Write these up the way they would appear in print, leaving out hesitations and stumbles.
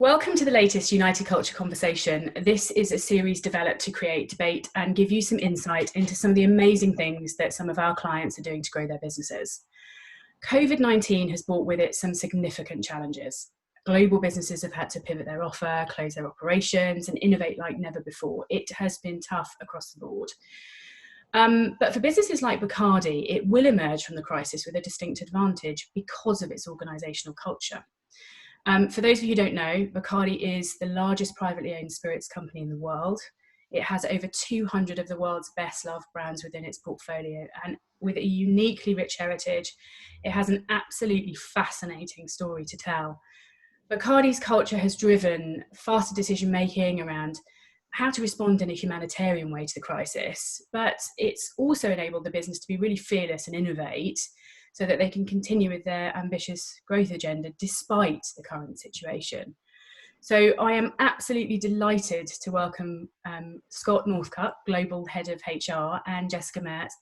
Welcome to the latest United Culture Conversation. This is a series developed to create debate and give you some insight into some of the amazing things that some of our clients are doing to grow their businesses. COVID-19 has brought with it some significant challenges. Global businesses have had to pivot their offer, close their operations, and innovate like never before. It has been tough across the board. But for businesses like Bacardi, it will emerge from the crisis with a distinct advantage because of its organisational culture. For those of you who don't know, Bacardi is the largest privately owned spirits company in the world. It has over 200 of the world's best loved brands within its portfolio, and with a uniquely rich heritage, it has an absolutely fascinating story to tell. Bacardi's culture has driven faster decision making around how to respond in a humanitarian way to the crisis, but it's also enabled the business to be really fearless and innovate so that they can continue with their ambitious growth agenda despite the current situation. So I am absolutely delighted to welcome Scott M.Northcutt, Global Head of HR, and Jessica Merz,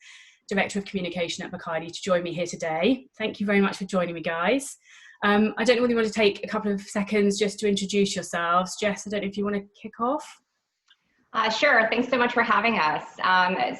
Director of Communication at Bacardi, to join me here today. Thank you very much for joining me, guys. I don't know whether you want to take a couple of seconds just to introduce yourselves. Jess, I don't know if you want to kick off. Sure. Thanks so much for having us.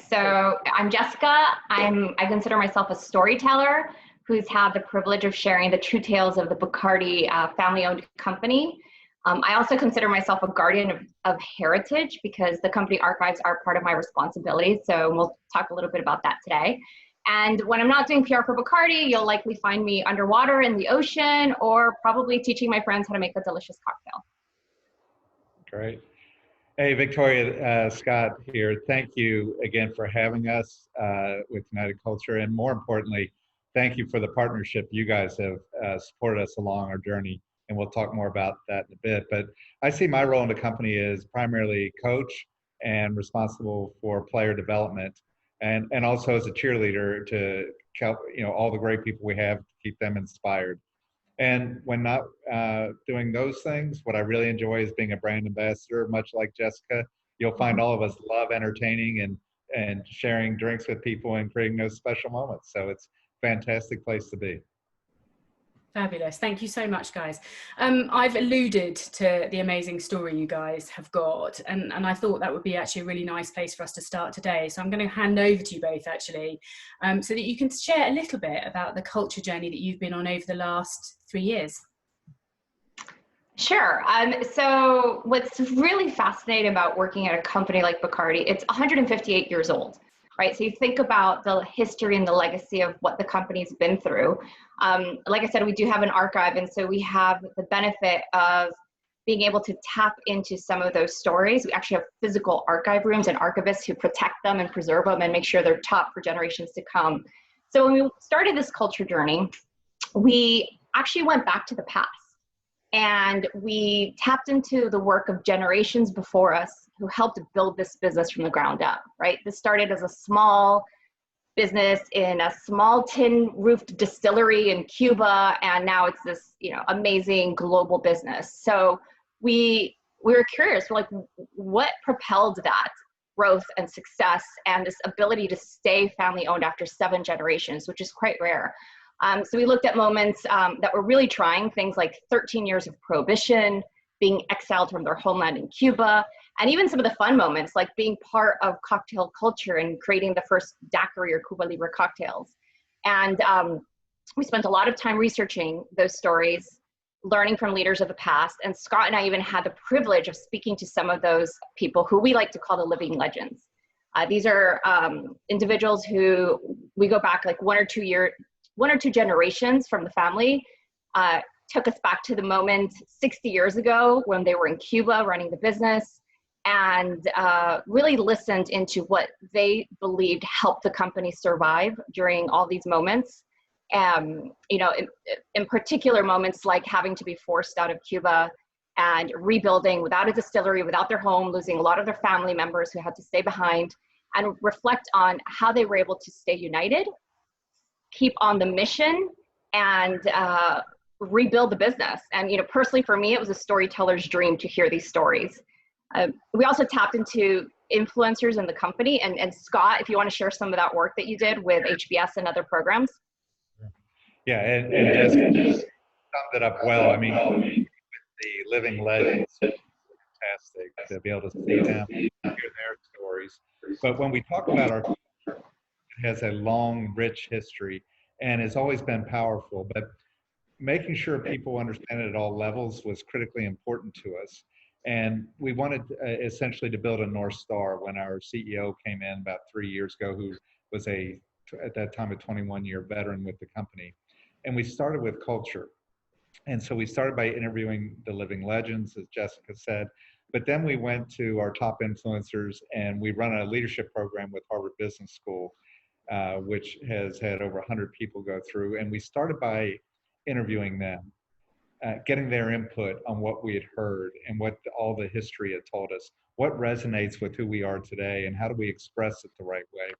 So I'm Jessica. I consider myself a storyteller who's had the privilege of sharing the true tales of the Bacardi family-owned company. I also consider myself a guardian of heritage because the company archives are part of my responsibility. So we'll talk a little bit about that today. And when I'm not doing PR for Bacardi, you'll likely find me underwater in the ocean or probably teaching my friends how to make a delicious cocktail. Great. Hey, Victoria, Scott here. Thank you again for having us with United Culture. And more importantly, thank you for the partnership you guys have supported us along our journey. And we'll talk more about that in a bit. But I see my role in the company as primarily coach and responsible for player development and also as a cheerleader to help, all the great people we have to keep them inspired. And when not doing those things, what I really enjoy is being a brand ambassador, much like Jessica. You'll find all of us love entertaining and sharing drinks with people and creating those special moments. So it's a fantastic place to be. Fabulous. Thank you so much, guys. I've alluded to the amazing story you guys have got, and I thought that would be actually a really nice place for us to start today. So I'm going to hand over to you both, actually, so that you can share a little bit about the culture journey that you've been on over the last 3 years. Sure. So what's really fascinating about working at a company like Bacardi, it's 158 years old. Right, so you think about the history and the legacy of what the company's been through. Like I said, we do have an archive, and so we have the benefit of being able to tap into some of those stories. We actually have physical archive rooms and archivists who protect them and preserve them and make sure they're top for generations to come. So when we started this culture journey, we actually went back to the past, and we tapped into the work of generations before us who helped build this business from the ground up, right? This started as a small business in a small tin-roofed distillery in Cuba, and now it's this, amazing global business. So we were curious, we're like, what propelled that growth and success and this ability to stay family-owned after 7 generations, which is quite rare. So we looked at moments that were really trying, things like 13 years of prohibition, being exiled from their homeland in Cuba, and even some of the fun moments like being part of cocktail culture and creating the first daiquiri or Cuba Libre cocktails. And we spent a lot of time researching those stories, learning from leaders of the past. And Scott and I even had the privilege of speaking to some of those people who we like to call the living legends. These are individuals who we go back like one or two generations from the family, took us back to the moment 60 years ago when they were in Cuba running the business, and really listened into what they believed helped the company survive during all these moments. In particular moments like having to be forced out of Cuba and rebuilding without a distillery, without their home, losing a lot of their family members who had to stay behind, and reflect on how they were able to stay united, keep on the mission, and rebuild the business. And personally for me, it was a storyteller's dream to hear these stories. We also tapped into influencers in the company, and Scott, if you want to share some of that work that you did with HBS and other programs. Yeah, and just summed it up well. I mean, the living legends. Fantastic to be able to see them, hear their stories. But when we talk about our culture, it has a long, rich history and has always been powerful. But making sure people understand it at all levels was critically important to us. And we wanted essentially to build a North Star when our CEO came in about 3 years ago, who was at that time, a 21-year veteran with the company. And we started with culture. And so we started by interviewing the living legends, as Jessica said, but then we went to our top influencers and we run a leadership program with Harvard Business School, which has had over 100 people go through. And we started by interviewing them, getting their input on what we had heard and what all the history had told us, what resonates with who we are today and how do we express it the right way.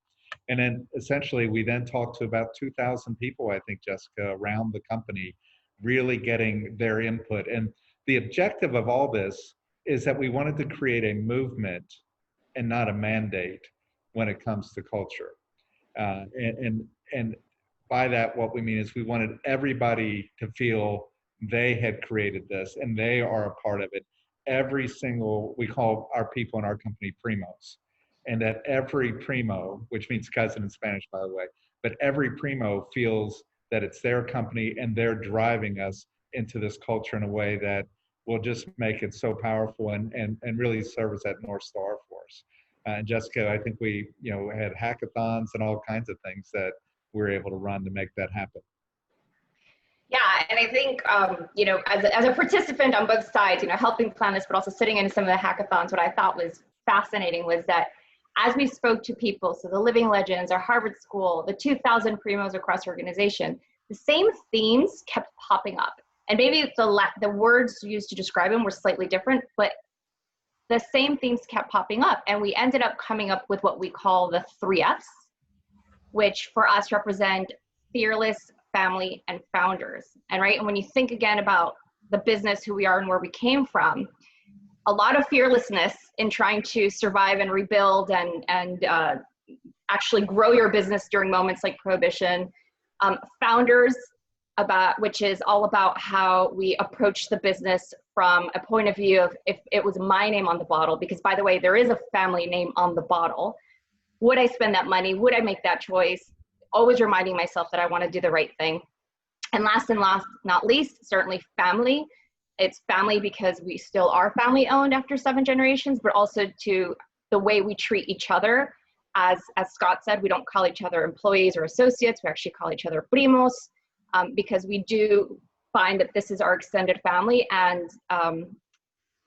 And then essentially we then talked to about 2,000 people, I think, Jessica, around the company, really getting their input. And the objective of all this is that we wanted to create a movement and not a mandate when it comes to culture. And by that, what we mean is we wanted everybody to feel they had created this and they are a part of it. Every single, we call our people in our company Primos. And that every Primo, which means cousin in Spanish, by the way, but every Primo feels that it's their company and they're driving us into this culture in a way that will just make it so powerful and really serve as that North Star for us. And Jessica, I think we had hackathons and all kinds of things that we were able to run to make that happen. Yeah, and I think, as a participant on both sides, helping plan this, but also sitting in some of the hackathons, what I thought was fascinating was that as we spoke to people, so the living legends, our Harvard School, the 2,000 Primos across organization, the same themes kept popping up. And maybe the words used to describe them were slightly different, but the same themes kept popping up. And we ended up coming up with what we call the 3Fs, which for us represent fearless, family, and founders. And when you think again about the business, who we are and where we came from, a lot of fearlessness in trying to survive and rebuild and actually grow your business during moments like Prohibition. Founders, which is all about how we approach the business from a point of view of if it was my name on the bottle, because by the way, there is a family name on the bottle. Would I spend that money? Would I make that choice? Always reminding myself that I want to do the right thing. And last not least, certainly family. It's family because we still are family owned after 7 generations, but also to the way we treat each other. As Scott said, we don't call each other employees or associates. We actually call each other primos, because we do find that this is our extended family, and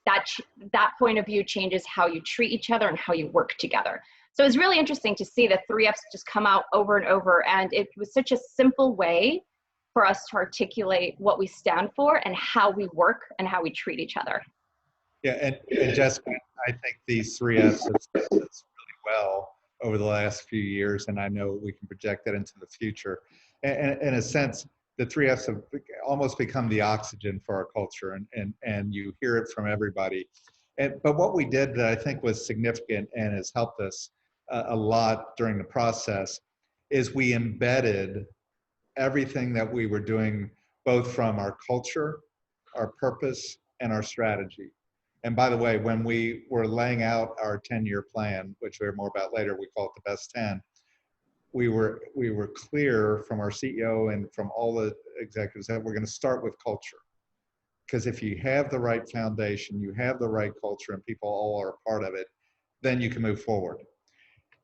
that point of view changes how you treat each other and how you work together. So it's really interesting to see the 3Fs just come out over and over, and it was such a simple way for us to articulate what we stand for and how we work and how we treat each other. Yeah, and Jessica, I think these 3Fs have served us really well over the last few years, and I know we can project that into the future. And in a sense, the 3Fs have almost become the oxygen for our culture, and you hear it from everybody. But what we did that I think was significant and has helped us a lot during the process is we embedded everything that we were doing, both from our culture, our purpose, and our strategy. And by the way, when we were laying out our 10-year plan, which we'll hear more about later, we call it the best 10, we were clear from our CEO and from all the executives that we're going to start with culture. Because if you have the right foundation, you have the right culture, and people all are a part of it, then you can move forward.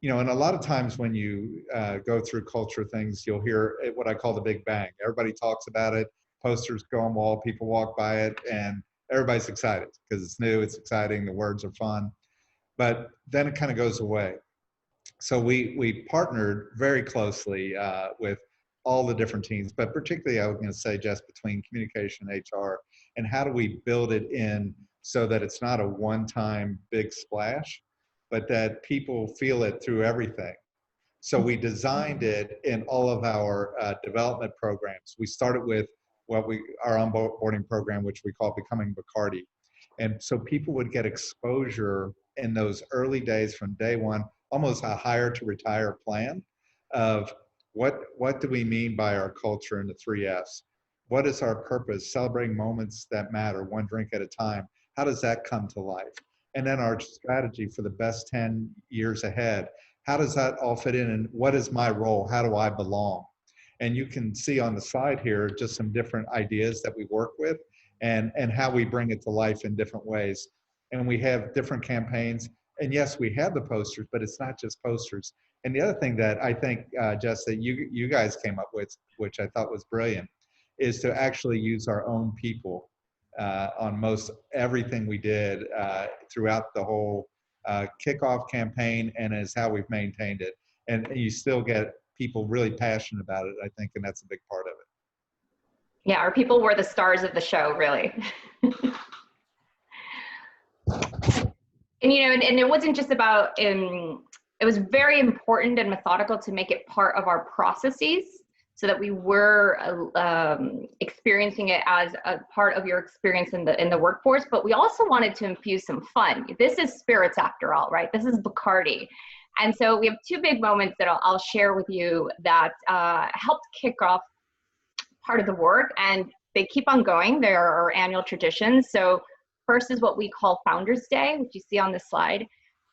And a lot of times when you go through culture things, you'll hear what I call the big bang. Everybody talks about it, posters go on wall, people walk by it, and everybody's excited because it's new, it's exciting, the words are fun. But then it kind of goes away. So we partnered very closely with all the different teams, but particularly I was going to say just between communication and HR, and how do we build it in so that it's not a one-time big splash, but that people feel it through everything. So we designed it in all of our development programs. We started with our onboarding program, which we call Becoming Bacardi. And so people would get exposure in those early days from day one, almost a hire to retire plan of what do we mean by our culture and the 3Fs? What is our purpose? Celebrating moments that matter, one drink at a time. How does that come to life? And then our strategy for the best 10 years ahead. How does that all fit in? And what is my role? How do I belong? And you can see on the slide here just some different ideas that we work with and how we bring it to life in different ways. And we have different campaigns. And yes, we have the posters, but it's not just posters. And the other thing that I think, Jess, that you guys came up with, which I thought was brilliant, is to actually use our own people on most everything we did throughout the whole kickoff campaign, and is how we've maintained it. And you still get people really passionate about it, I think, and that's a big part of it. Yeah, our people were the stars of the show, really. And, you know, and it wasn't just about, it was very important and methodical to make it part of our processes so that we were experiencing it as a part of your experience in the workforce. But we also wanted to infuse some fun. This is spirits after all, right? This is Bacardi. And so we have two big moments that I'll share with you that helped kick off part of the work, and they keep on going. They're our annual traditions. So first is what we call Founders Day, which you see on this slide.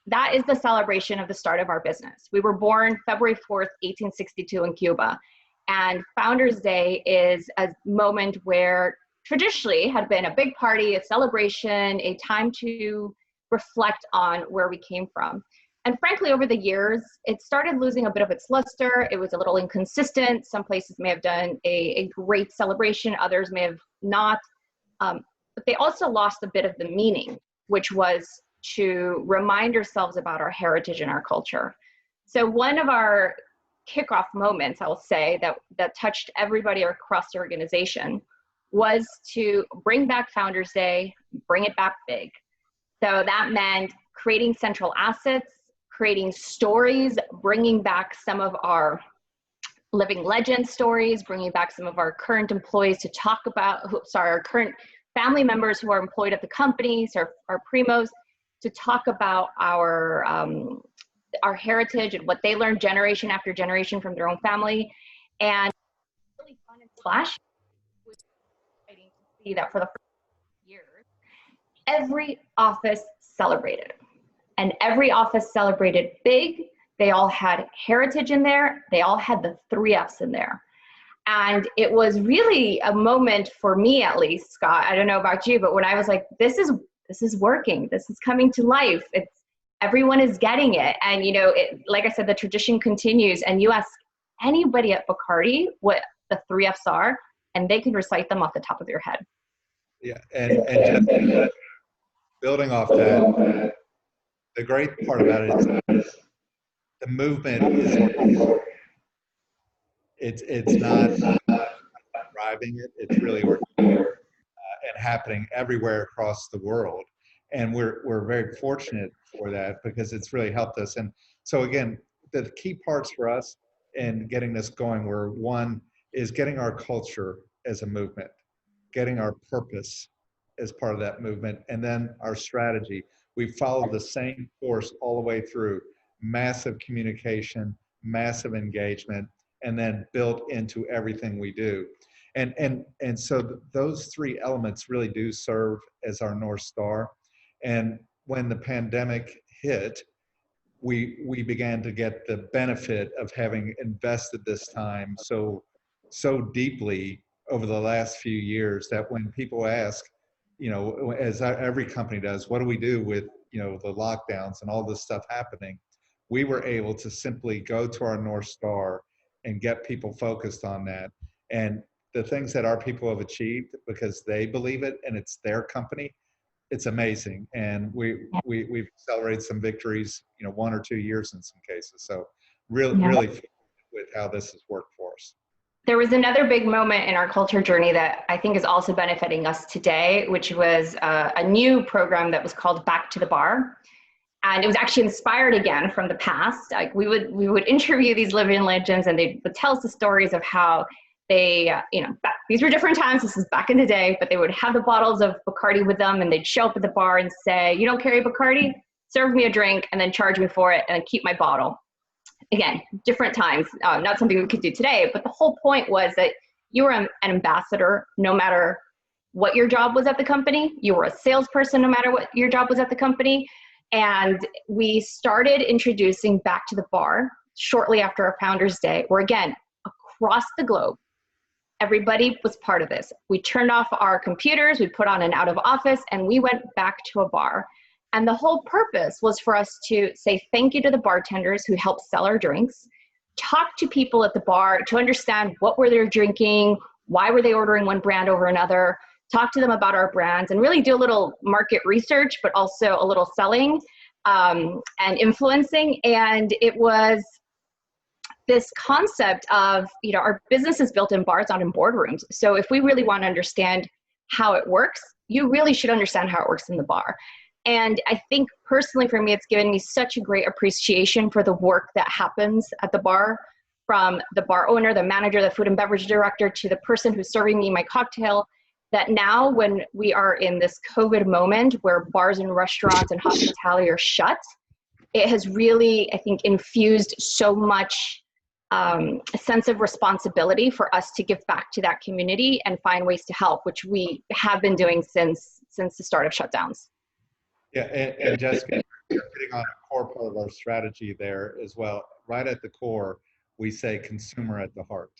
That is the celebration of the start of our business. We were born February 4th, 1862 in Cuba. And Founders Day is a moment where traditionally had been a big party, a celebration, a time to reflect on where we came from. And frankly, over the years, it started losing a bit of its luster. It was a little inconsistent. Some places may have done a great celebration, others may have not. But they also lost a bit of the meaning, which was to remind ourselves about our heritage and our culture. So one of our kickoff moments, I'll say, that touched everybody across the organization was to bring back Founders Day, bring it back big. So that meant creating central assets, creating stories, bringing back some of our living legend stories, bringing back some of our current employees to talk about, our current family members who are employed at the companies, our Primos, to talk about our heritage and what they learned generation after generation from their own family. And really fun and flash. It was exciting to see that for the first years, every office celebrated. And every office celebrated big. They all had heritage in there. They all had the 3 F's in there. And it was really a moment for me, at least, Scott, I don't know about you, but when I was like, this is working. This is coming to life. Everyone is getting it. And, you know, like I said, the tradition continues. And you ask anybody at Bacardi what the 3 F's are, and they can recite them off the top of their head. Yeah, and just building off that, the great part about it is the movement is it's not driving it, it's really working and happening everywhere across the world. And we're very fortunate for that because it's really helped us. And so again, the key parts for us in getting this going were, one is getting our culture as a movement, getting our purpose as part of that movement, and then our strategy. We followed the same course all the way through: massive communication, massive engagement, and then built into everything we do. And so those 3 elements really do serve as our North Star. And when the pandemic hit, we began to get the benefit of having invested this time so deeply over the last few years that when people ask, you know, as every company does, what do we do with, you know, the lockdowns and all this stuff happening? We were able to simply go to our North Star and get people focused on that. And the things that our people have achieved because they believe it and it's their company, it's amazing. And we've celebrated some victories, you know, 1 or 2 years in some cases. So really with how this has worked for us. There was another big moment in our culture journey that I think is also benefiting us today, which was a new program that was called Back to the Bar. And it was actually inspired again from the past. Like we would interview these living legends, and they would tell us the stories of how they, these were different times. This is back in the day, but they would have the bottles of Bacardi with them, and they'd show up at the bar and say, "You don't carry Bacardi? Serve me a drink and then charge me for it and then keep my bottle." Again, different times, not something we could do today, but the whole point was that You were an ambassador no matter what your job was at the company. You were a salesperson no matter what your job was at the company. And we started introducing Back to the Bar shortly after our Founders Day, where again, across the globe, everybody was part of this. We turned off our computers, we put on an out of office, and we went back to a bar. And the whole purpose was for us to say thank you to the bartenders who helped sell our drinks, talk to people at the bar to understand what were they drinking, why were they ordering one brand over another, talk to them about our brands, and really do a little market research, but also a little selling and influencing. And it was this concept of, you know, our business is built in bars, not in boardrooms. So if we really want to understand how it works, you really should understand how it works in the bar. And I think personally for me, it's given me such a great appreciation for the work that happens at the bar, from the bar owner, the manager, the food and beverage director, to the person who's serving me my cocktail, that now when we are in this COVID moment where bars and restaurants and hospitality are shut, it has really, I think, infused so much a sense of responsibility for us to give back to that community and find ways to help, which we have been doing since the start of shutdowns. Yeah, and Jessica, you're hitting on a core part of our strategy there as well. Right at the core, we say consumer at the heart.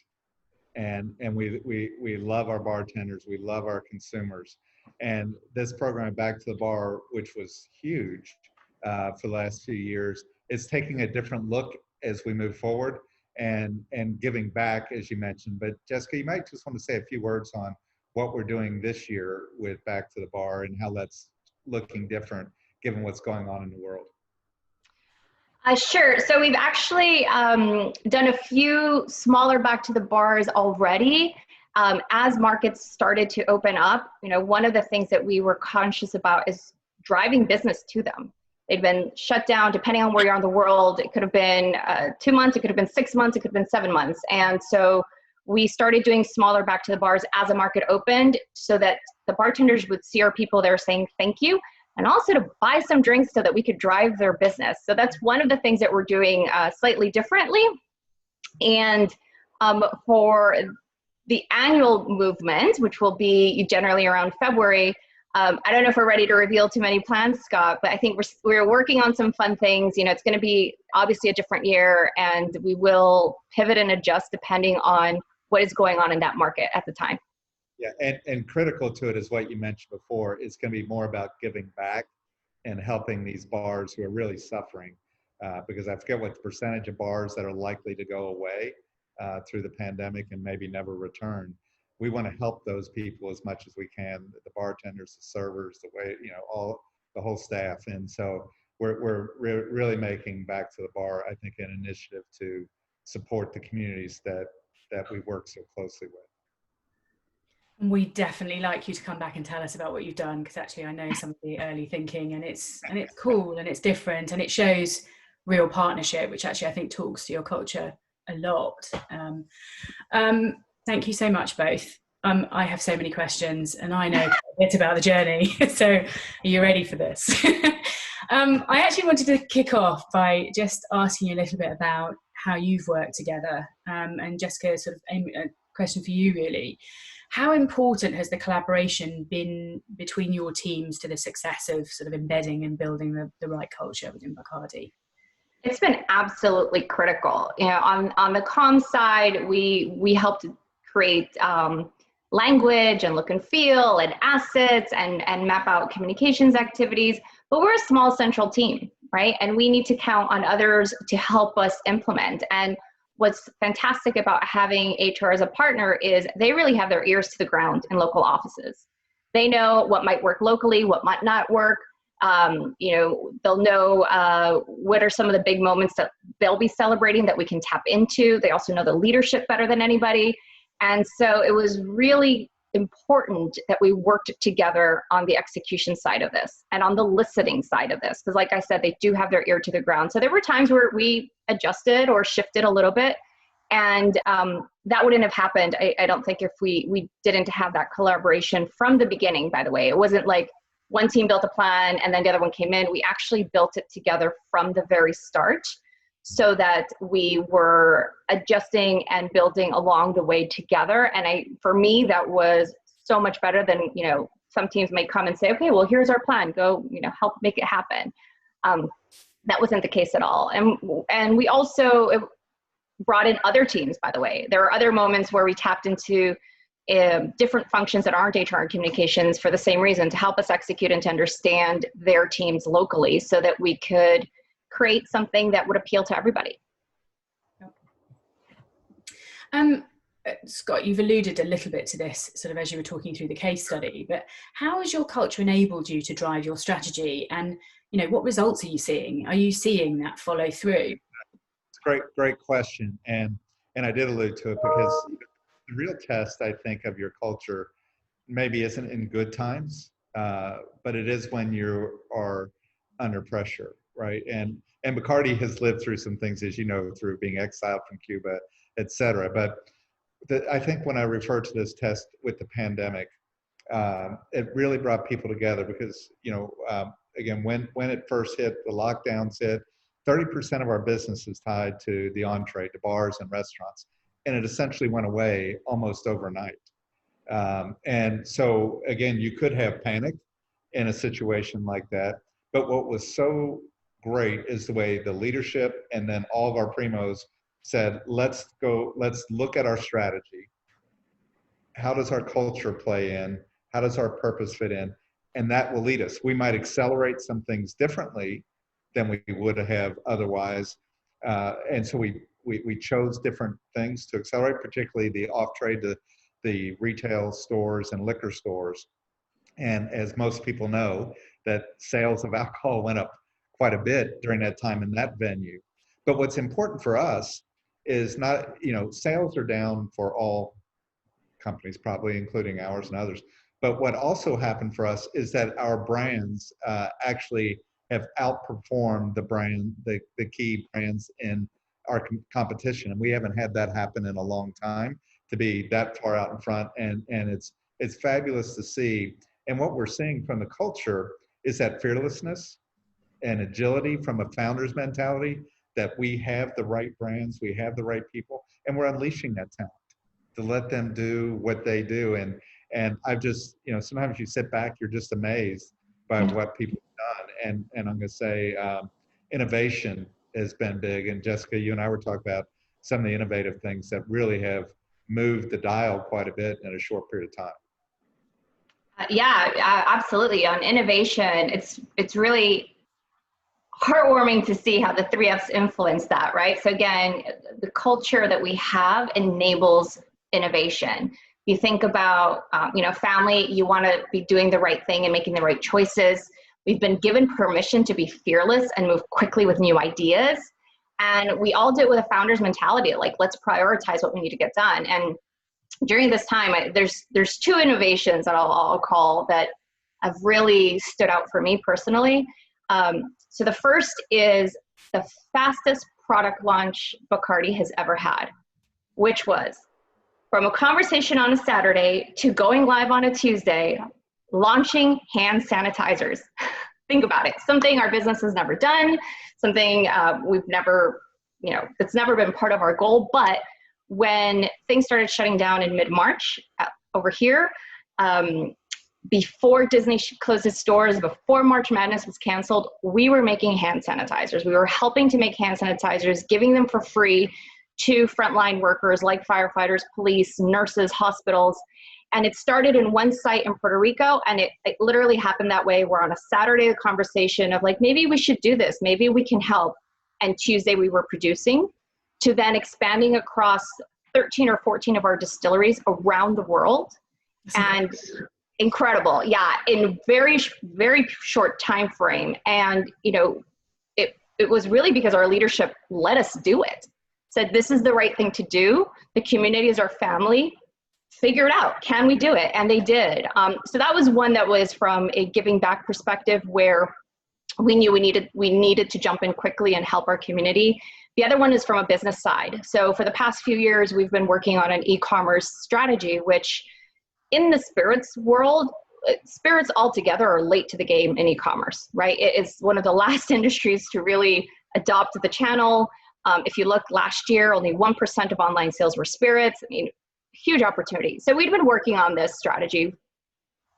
And we love our bartenders, we love our consumers. And this program, Back to the Bar, which was huge for the last few years, is taking a different look as we move forward and giving back, as you mentioned. But Jessica, you might just want to say a few words on what we're doing this year with Back to the Bar and how that's looking different given what's going on in the world. Sure. So we've actually done a few smaller Back to the Bars already. As markets started to open up, you know, one of the things that we were conscious about is driving business to them. They've been shut down, depending on where you are in the world. It could have been 2 months, it could have been 6 months, it could have been 7 months. And so we started doing smaller Back to the Bars as a market opened, so that the bartenders would see our people there saying thank you, and also to buy some drinks so that we could drive their business. So that's one of the things that we're doing slightly differently. And for the annual movement, which will be generally around February, I don't know if we're ready to reveal too many plans, Scott, but I think we're working on some fun things. You know, it's going to be obviously a different year, and we will pivot and adjust depending on what is going on in that market at the time. Yeah, and critical to it is what you mentioned before. It's going to be more about giving back and helping these bars who are really suffering, because I forget what the percentage of bars that are likely to go away through the pandemic and maybe never return. We want to help those people as much as we can, the bartenders, the servers, the whole staff. And so we're really making Back to the Bar, I think, an initiative to support the communities that we work so closely with. We definitely like you to come back and tell us about what you've done, because actually I know some of the early thinking, and it's cool and it's different and it shows real partnership, which actually I think talks to your culture a lot. Thank you so much, both. I have so many questions, and I know a bit about the journey. So are you ready for this? I actually wanted to kick off by just asking you a little bit about how you've worked together. And Jessica, sort of a question for you really. How important has the collaboration been between your teams to the success of sort of embedding and building the right culture within Bacardi? It's been absolutely critical. You know, on the comms side, we helped create language and look and feel and assets and map out communications activities. But we're a small central team, right? And we need to count on others to help us implement. And what's fantastic about having HR as a partner is they really have their ears to the ground in local offices. They know what might work locally, what might not work. You know, they'll know what are some of the big moments that they'll be celebrating that we can tap into. They also know the leadership better than anybody. And so it was really important that we worked together on the execution side of this and on the listening side of this. Because like I said, they do have their ear to the ground. So there were times where we adjusted or shifted a little bit. And that wouldn't have happened, I don't think, if we didn't have that collaboration from the beginning, by the way. It wasn't like one team built a plan and then the other one came in. We actually built it together from the very start. so that we were adjusting and building along the way together. And for me, that was so much better than, some teams might come and say, okay, well, here's our plan, go, help make it happen. That wasn't the case at all. And we also brought in other teams, by the way. There are other moments where we tapped into different functions that aren't HR and communications for the same reason, to help us execute and to understand their teams locally so that we could create something that would appeal to everybody. Scott, you've alluded a little bit to this sort of as you were talking through the case study, but how has your culture enabled you to drive your strategy? And, what results are you seeing? Are you seeing that follow through? It's a great question. And I did allude to it because the real test, I think, of your culture maybe isn't in good times, but it is when you are under pressure, right? And Bacardi has lived through some things, as you know, through being exiled from Cuba, et cetera. But I think when I refer to this test with the pandemic, it really brought people together because, again, when it first hit, the lockdowns hit, 30% of our business is tied to the on-trade, to bars and restaurants. And it essentially went away almost overnight. And so, again, you could have panic in a situation like that. But what was so great is the way the leadership and then all of our primos said, let's look at our strategy. How does our culture play in? How does our purpose fit in? And that will lead us. We might accelerate some things differently than we would have otherwise. And so we chose different things to accelerate, particularly the off-trade, the retail stores and liquor stores. And as most people know, that sales of alcohol went up quite a bit during that time in that venue. But what's important for us is not, sales are down for all companies, probably including ours and others. But what also happened for us is that our brands actually have outperformed the key brands in our competition. And we haven't had that happen in a long time, to be that far out in front. And it's fabulous to see. And what we're seeing from the culture is that fearlessness and agility from a founder's mentality, that we have the right brands, we have the right people, and we're unleashing that talent to let them do what they do. And I've just, sometimes you sit back, you're just amazed by what people have done. And I'm going to say innovation has been big. And Jessica, you and I were talking about some of the innovative things that really have moved the dial quite a bit in a short period of time. Yeah, absolutely. On innovation, it's really heartwarming to see how the 3Fs influence that, right? So again, the culture that we have enables innovation. You think about, family, you want to be doing the right thing and making the right choices. We've been given permission to be fearless and move quickly with new ideas. And we all do it with a founder's mentality, like, let's prioritize what we need to get done. And during this time, there's two innovations that I'll call that have really stood out for me personally. So the first is the fastest product launch Bacardi has ever had, which was from a conversation on a Saturday to going live on a Tuesday, launching hand sanitizers. Think about it. Something our business has never done, something we've never, it's never been part of our goal. But when things started shutting down in mid-March over here, before Disney closed its stores, before March Madness was canceled, we were making hand sanitizers. We were helping to make hand sanitizers, giving them for free to frontline workers like firefighters, police, nurses, hospitals. And it started in one site in Puerto Rico, and it literally happened that way, where on a Saturday, the conversation of like, maybe we should do this, maybe we can help. And Tuesday we were producing, to then expanding across 13 or 14 of our distilleries around the world. And incredible. Yeah. In very, very short time frame. And, it was really because our leadership let us do it. Said, this is the right thing to do. The community is our family. Figure it out. Can we do it? And they did. So that was one that was from a giving back perspective, where we knew we needed to jump in quickly and help our community. The other one is from a business side. So for the past few years, we've been working on an e-commerce strategy, which in the spirits world, spirits altogether are late to the game in e-commerce, right? It is one of the last industries to really adopt the channel. If you look last year, only 1% of online sales were spirits. I mean, huge opportunity. So we'd been working on this strategy,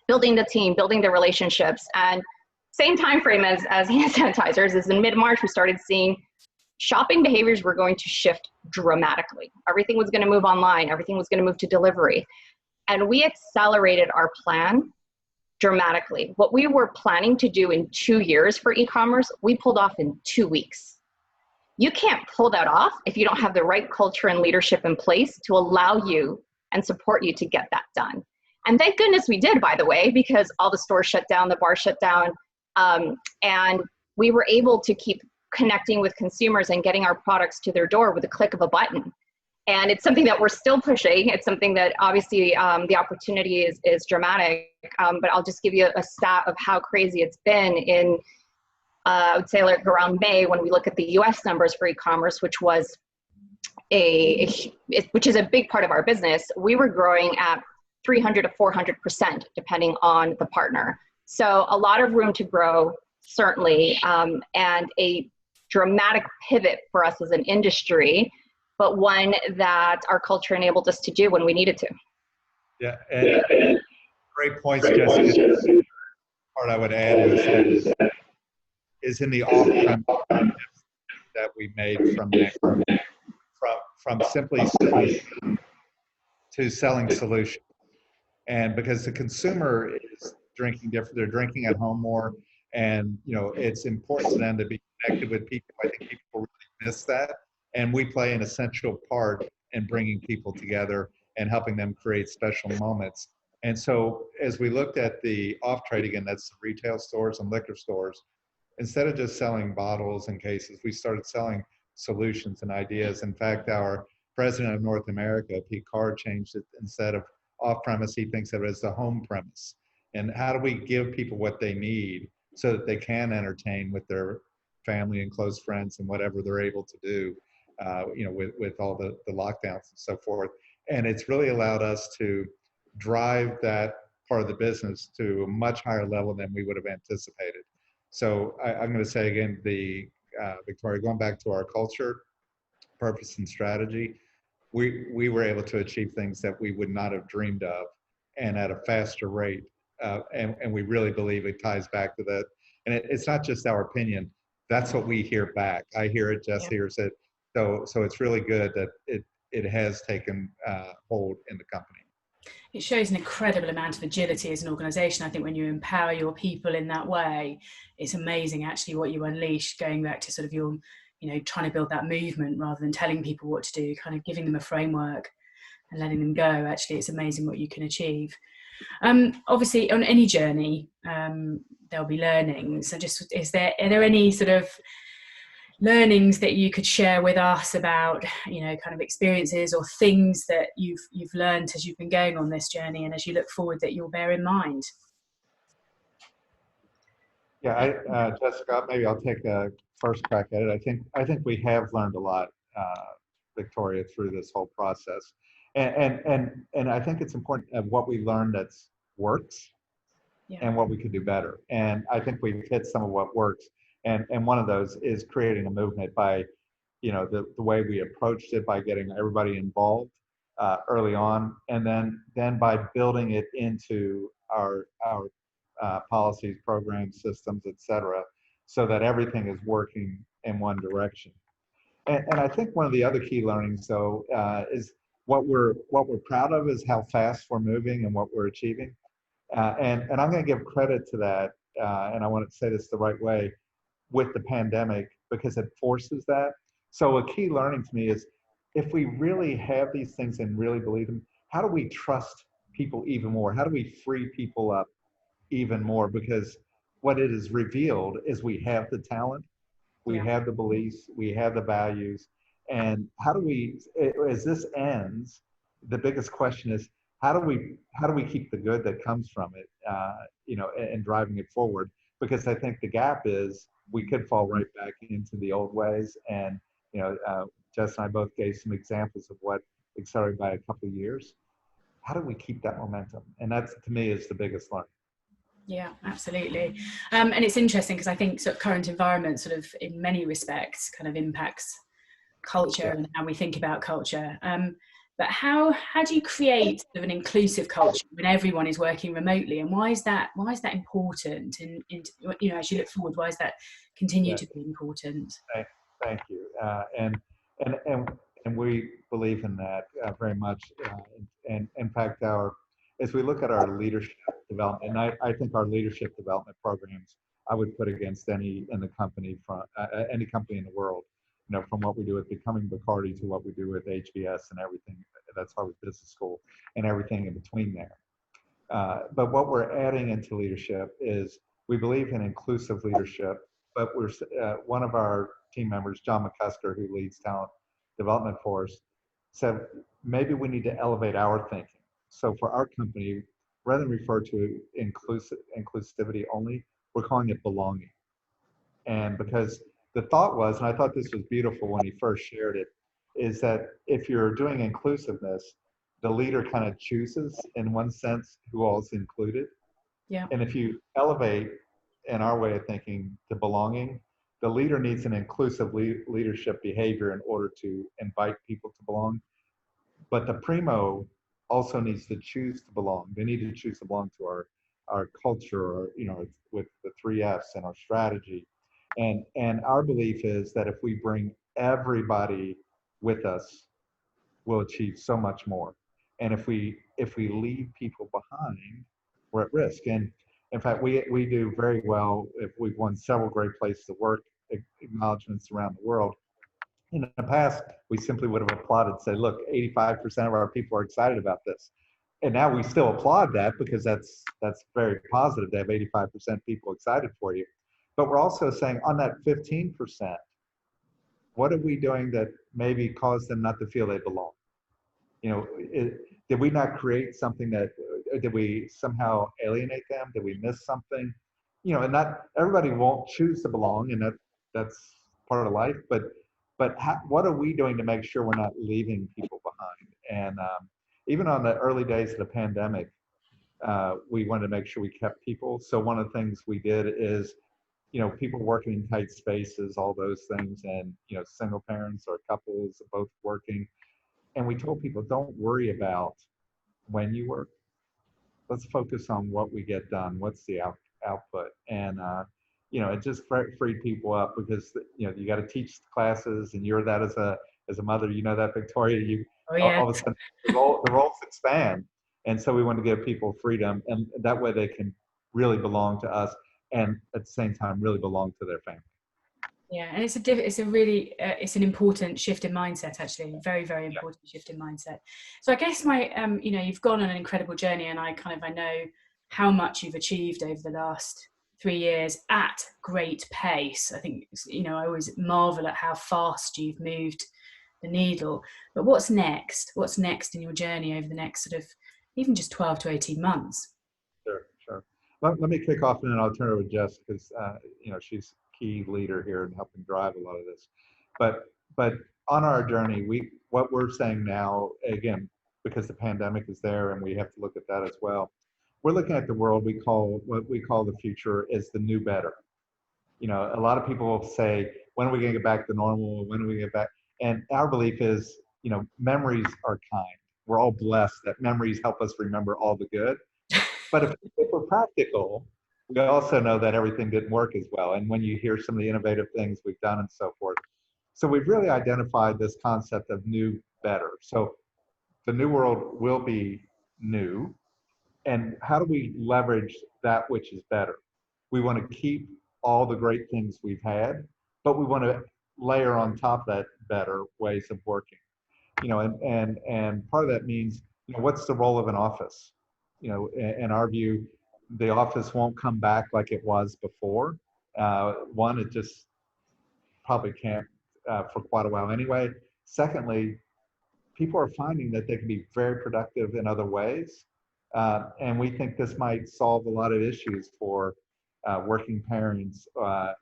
building the team, building the relationships, and same time frame as hand sanitizers is in mid-March, we started seeing shopping behaviors were going to shift dramatically. Everything was going to move online. Everything was going to move to delivery. And we accelerated our plan dramatically. What we were planning to do in 2 years for e-commerce, we pulled off in 2 weeks. You can't pull that off if you don't have the right culture and leadership in place to allow you and support you to get that done. And thank goodness we did, by the way, because all the stores shut down, the bar shut down, and we were able to keep connecting with consumers and getting our products to their door with a click of a button. And it's something that we're still pushing. It's something that obviously the opportunity is dramatic, but I'll just give you a stat of how crazy it's been in, I would say like around May, when we look at the US numbers for e-commerce, which was which is a big part of our business. We were growing at 300 to 400%, depending on the partner. So a lot of room to grow, certainly, and a dramatic pivot for us as an industry, but one that our culture enabled us to do when we needed to. Yeah, and great points, Jessica. Part I would add is in the off-premise that we made from simply to selling solutions. And because the consumer is drinking different, they're drinking at home more, and it's important to them to be connected with people. I think people really miss that, and we play an essential part in bringing people together and helping them create special moments. And so as we looked at the off-trade, again, that's the retail stores and liquor stores, instead of just selling bottles and cases, we started selling solutions and ideas. In fact, our president of North America, Pete Carr, changed it. Instead of off-premise, he thinks of it as the home premise. And how do we give people what they need so that they can entertain with their family and close friends and whatever they're able to do, with all the lockdowns and so forth. And it's really allowed us to drive that part of the business to a much higher level than we would have anticipated. So I'm going to say again, Victoria, going back to our culture, purpose, and strategy, we were able to achieve things that we would not have dreamed of, and at a faster rate. And we really believe it ties back to that. And it's not just our opinion. That's what we hear back. I hear it, Jess hears it. So it's really good that it has taken hold in the company. It shows an incredible amount of agility as an organization. I think when you empower your people in that way, it's amazing actually what you unleash, going back to sort of your, trying to build that movement rather than telling people what to do, kind of giving them a framework and letting them go. Actually, it's amazing what you can achieve. Obviously, on any journey, there'll be learnings. So are there any sort of learnings that you could share with us about, kind of experiences or things that you've learned as you've been going on this journey, and as you look forward, that you'll bear in mind? Yeah, Jessica, maybe I'll take a first crack at it. I think we have learned a lot, Victoria, through this whole process, and I think it's important of what we learned that works, and what we could do better. And I think we've hit some of what works. And one of those is creating a movement by, the way we approached it, by getting everybody involved early on, and then by building it into our policies, programs, systems, et cetera, so that everything is working in one direction. And I think one of the other key learnings, though, is what we're proud of is how fast we're moving and what we're achieving. And I'm going to give credit to that, and I want to say this the right way, with the pandemic, because it forces that. So a key learning to me is, if we really have these things and really believe them, how do we trust people even more? How do we free people up even more? Because what it has revealed is we have the talent, we have the beliefs, we have the values, and how do we, as this ends, the biggest question is, how do we keep the good that comes from it, and driving it forward? Because I think the gap is, we could fall right back into the old ways. And, Jess and I both gave some examples of what accelerated by a couple of years. How do we keep that momentum? And that's, to me, is the biggest learning. Yeah, absolutely. And it's interesting because I think sort of current environment sort of in many respects kind of impacts culture Yeah. and how we think about culture. But how do you create sort of an inclusive culture when everyone is working remotely, and why is that important? And you know, as you look forward, why does that continue Yeah. to be important? Thank you. And and and we believe in that very much. And in fact, as we look at our leadership development, and I think our leadership development programs, I would put against any in the company from any company in the world. You know, from what we do with Becoming Bacardi to what we do with HBS and everything. That's Harvard Business School and everything in between there. But what we're adding into leadership is we believe in inclusive leadership, but one of our team members, John McCusker, who leads talent development for us, said maybe we need to elevate our thinking. So for our company, rather than refer to inclusivity only, we're calling it belonging. And because the thought was, and I thought this was beautiful when he first shared it, is that if you're doing inclusiveness, the leader kind of chooses, in one sense, who all is included. Yeah. And if you elevate, in our way of thinking, to belonging, the leader needs an inclusive leadership behavior in order to invite people to belong. But the primo also needs to choose to belong. They need to choose to belong to our culture, or, you know, with the 3 F's and our strategy. And our belief is that if we bring everybody with us, we'll achieve so much more. And if we leave people behind, we're at risk. And in fact, we do very well. If we've won several great places to work acknowledgments around the world. In the past, we simply would have applauded, say, look, 85% of our people are excited about this. And now we still applaud that because that's very positive to have 85% people excited for you. But we're also saying on that 15%, what are we doing that maybe caused them not to feel they belong? You know, did we not create something that, did we somehow alienate them? Did we miss something? You know, and not everybody won't choose to belong, and that's part of life. But what are we doing to make sure we're not leaving people behind? And even on the early days of the pandemic, we wanted to make sure we kept people. So one of the things we did is, you know, people working in tight spaces, all those things, and, you know, single parents or couples both working. And we told people, don't worry about when you work. Let's focus on what we get done. What's the output? And, you know, it just freed people up because, you know, you got to teach classes, and you're that as a mother, you know that, Victoria, Oh yeah. all of a sudden the roles expand. And so we want to give people freedom, and that way they can really belong to us, and at the same time really belong to their family. Yeah, and it's a really it's an important shift in mindset, actually, very, very important shift in mindset. So I guess my you know, you've gone on an incredible journey, and I know how much you've achieved over the last 3 years at great pace. I think, you know, I always marvel at how fast you've moved the needle. But what's next? What's next in your journey over the next sort of even just 12 to 18 months? Sure. Let me kick off, and then I'll turn it over to Jess, because you know, she's key leader here in helping drive a lot of this. But on our journey, what we're saying now, again, because the pandemic is there and we have to look at that as well. We're looking at the world what we call the future is the new better. You know, a lot of people will say, when are we going to get back to normal? When are we going to get back? And our belief is, you know, memories are kind. We're all blessed that memories help us remember all the good. But if we're practical, we also know that everything didn't work as well. And when you hear some of the innovative things we've done and so forth. So we've really identified this concept of new better. So the new world will be new. And how do we leverage that which is better? We want to keep all the great things we've had, but we want to layer on top of that better ways of working. You know, and part of that means, you know, what's the role of an office? You know, in our view, the office won't come back like it was before. One, it just probably can't for quite a while anyway. Secondly, people are finding that they can be very productive in other ways. And we think this might solve a lot of issues for working parents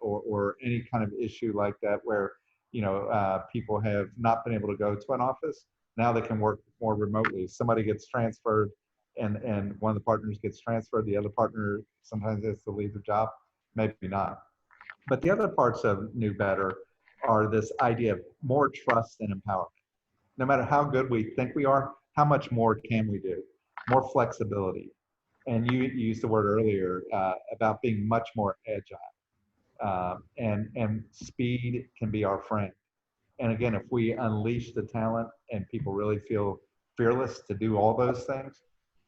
or any kind of issue like that where, you know, people have not been able to go to an office. Now they can work more remotely. Somebody gets transferred and one of the partners gets transferred, the other partner sometimes has to leave the job, maybe not. But the other parts of New Better are this idea of more trust and empowerment. No matter how good we think we are, how much more can we do? More flexibility. And you used the word earlier about being much more agile. And speed can be our friend. And again, if we unleash the talent and people really feel fearless to do all those things,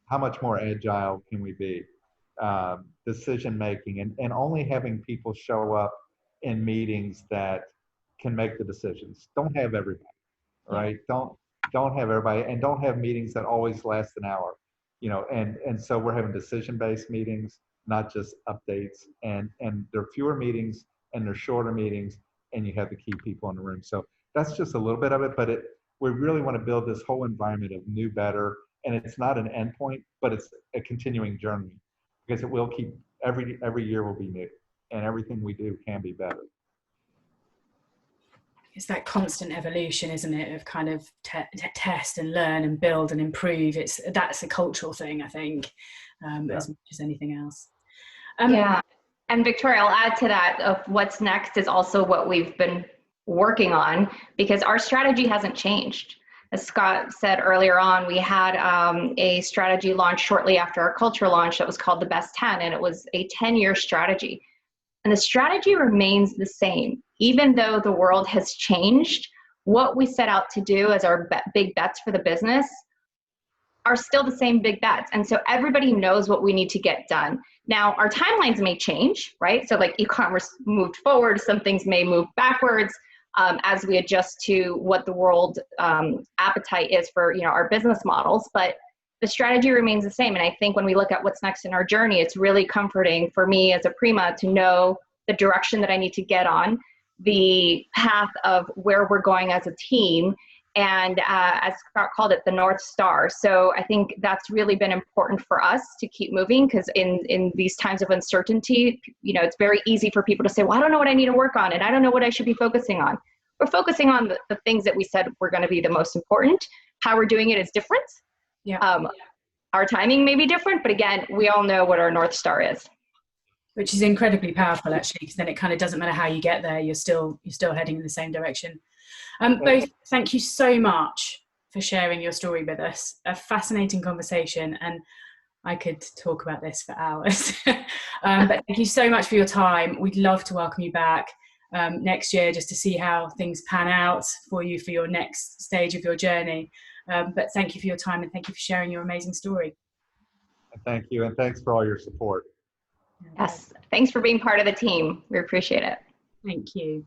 how much more agile can we be? Decision making and only having people show up in meetings that can make the decisions. Don't have everybody, right? Don't have everybody, and don't have meetings that always last an hour, and so we're having decision-based meetings, not just updates, and there are fewer meetings and they're shorter meetings, and you have the key people in the room. So that's just a little bit of it, but we really want to build this whole environment of new, better, and it's not an endpoint, but it's a continuing journey, because it will keep, every year will be new, and everything we do can be better. It's that constant evolution, isn't it, of kind of test and learn and build and improve. That's a cultural thing, I think, as much as anything else. Yeah, and Victoria, I'll add to that of what's next is also what we've been working on, because our strategy hasn't changed. As Scott said earlier on, we had a strategy launch shortly after our culture launch that was called the Best 10, and it was a 10-year strategy. And the strategy remains the same. Even though the world has changed, what we set out to do as our big bets for the business are still the same big bets. And so everybody knows what we need to get done. Now, our timelines may change, right? So like e-commerce moved forward, some things may move backwards as we adjust to what the world appetite is for our business models. But the strategy remains the same. And I think when we look at what's next in our journey, it's really comforting for me as a Prima to know the direction that I need to get on, the path of where we're going as a team, and as Scott called it, the North Star. So I think that's really been important for us to keep moving, because in these times of uncertainty, it's very easy for people to say, well, I don't know what I need to work on, and I don't know what I should be focusing on. We're focusing on the things that we said were going to be the most important. How we're doing it is different. Yeah. Our timing may be different, but again, we all know what our North Star is. Which is incredibly powerful, actually, because then it kind of doesn't matter how you get there, you're still heading in the same direction. Both, thank you so much for sharing your story with us. A fascinating conversation, and I could talk about this for hours. But thank you so much for your time. We'd love to welcome you back next year just to see how things pan out for you for your next stage of your journey. But thank you for your time, and thank you for sharing your amazing story. Thank you, and thanks for all your support. Yes, thanks for being part of the team. We appreciate it. Thank you.